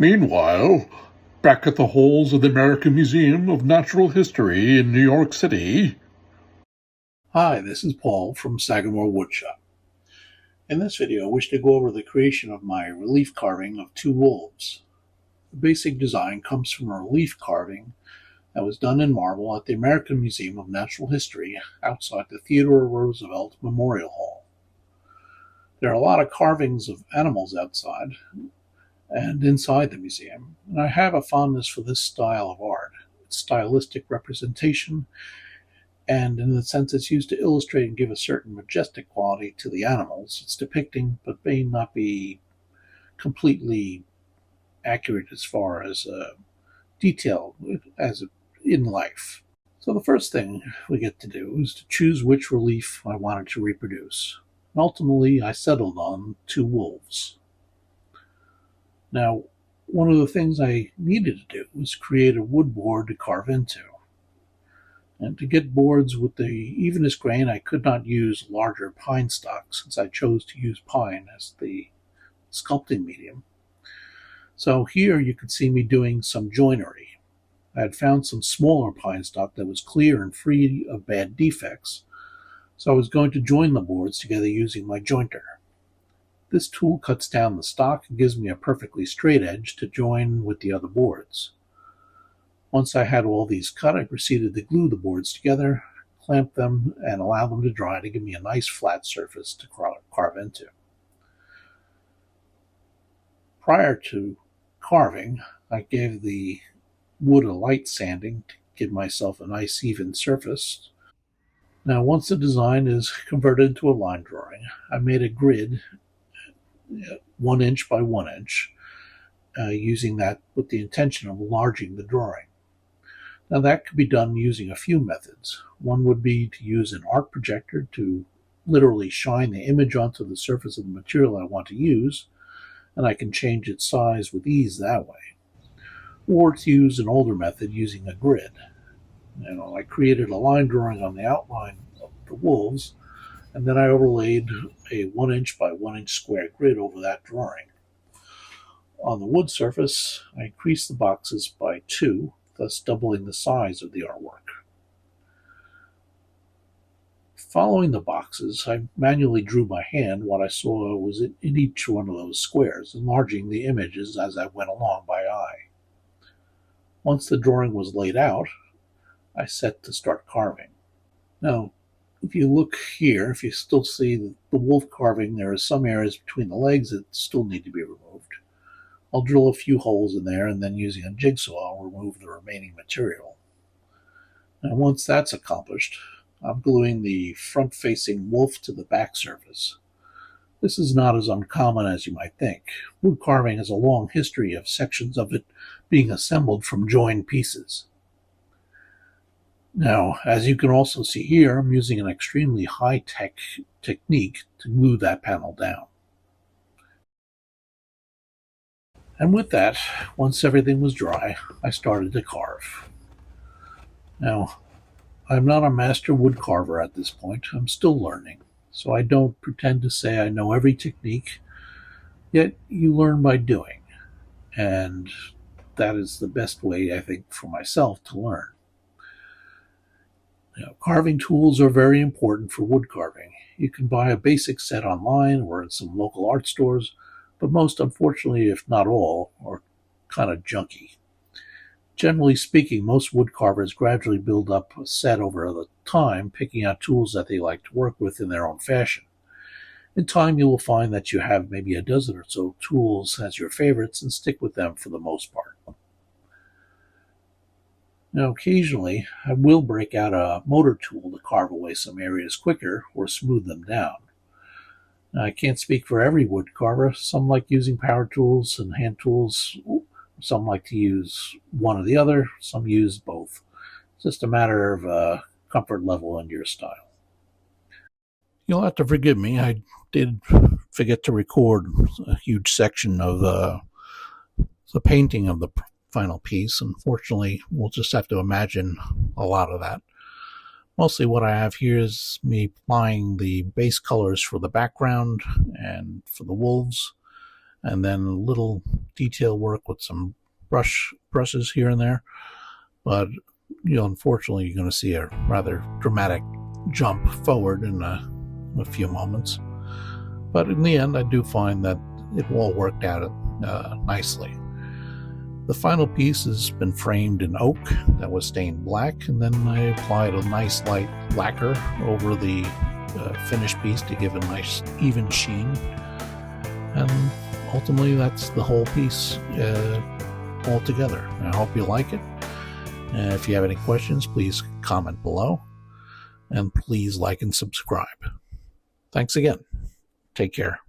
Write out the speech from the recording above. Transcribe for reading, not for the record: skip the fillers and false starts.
Meanwhile, back at the halls of the American Museum of Natural History in New York City. Hi, this is Paul from Sagamore Woodshop. In this video, I wish to go over the creation of my relief carving of two wolves. The basic design comes from a relief carving that was done in marble at the American Museum of Natural History outside the Theodore Roosevelt Memorial Hall. There are a lot of carvings of animals outside and inside the museum, and I have a fondness for this style of art. It's stylistic representation, and in the sense it's used to illustrate and give a certain majestic quality to the animals it's depicting, but may not be completely accurate as far as detail as in life. So the first thing we get to do is to choose which relief I wanted to reproduce. And ultimately, I settled on two wolves. Now, one of the things I needed to do was create a wood board to carve into. And to get boards with the evenest grain, I could not use larger pine stocks since I chose to use pine as the sculpting medium. So here you can see me doing some joinery. I had found some smaller pine stock that was clear and free of bad defects, so I was going to join the boards together using my jointer. This tool cuts down the stock and gives me a perfectly straight edge to join with the other boards. Once I had all these cut, I proceeded to glue the boards together, clamp them, and allow them to dry to give me a nice flat surface to carve into. Prior to carving, I gave the wood a light sanding to give myself a nice even surface. Now, once the design is converted into a line drawing, I made a grid 1 inch by 1 inch, using that with the intention of enlarging the drawing. Now that could be done using a few methods. One would be to use an art projector to literally shine the image onto the surface of the material I want to use, and I can change its size with ease that way. Or to use an older method using a grid. I created a line drawing on the outline of the wolves, and then I overlaid a 1 inch by 1 inch square grid over that drawing. On the wood surface, I increased the boxes by 2, thus doubling the size of the artwork. Following the boxes, I manually drew by hand what I saw was in each one of those squares, enlarging the images as I went along by eye. Once the drawing was laid out, I set to start carving. Now, if you look here, if you still see the wolf carving, there are some areas between the legs that still need to be removed. I'll drill a few holes in there, and then using a jigsaw, I'll remove the remaining material. Now, once that's accomplished, I'm gluing the front-facing wolf to the back surface. This is not as uncommon as you might think. Wood carving has a long history of sections of it being assembled from joined pieces. Now, as you can also see here, I'm using an extremely high-tech technique to glue that panel down. And with that, once everything was dry, I started to carve. Now, I'm not a master wood carver at this point. I'm still learning, so I don't pretend to say I know every technique, yet you learn by doing, and that is the best way, I think, for myself to learn. Carving tools are very important for wood carving. You can buy a basic set online or in some local art stores, but most, unfortunately, if not all, are kind of junky. Generally speaking, most wood carvers gradually build up a set over the time, picking out tools that they like to work with in their own fashion. In time, you will find that you have maybe a dozen or so tools as your favorites and stick with them for the most part. Now, occasionally, I will break out a motor tool to carve away some areas quicker or smooth them down. Now, I can't speak for every wood carver. Some like using power tools and hand tools. Some like to use one or the other. Some use both. It's just a matter of comfort level and your style. You'll have to forgive me. I did forget to record a huge section of the painting of the final piece. Unfortunately, we'll just have to imagine a lot of that. Mostly what I have here is me applying the base colors for the background and for the wolves, and then a little detail work with some brushes here and there. But unfortunately, you're going to see a rather dramatic jump forward in a few moments. But in the end, I do find that it all worked out nicely. The final piece has been framed in oak that was stained black, and then I applied a nice light lacquer over the finished piece to give a nice even sheen. And ultimately, that's the whole piece all together. I hope you like it. If you have any questions, please comment below, and please like and subscribe. Thanks again. Take care.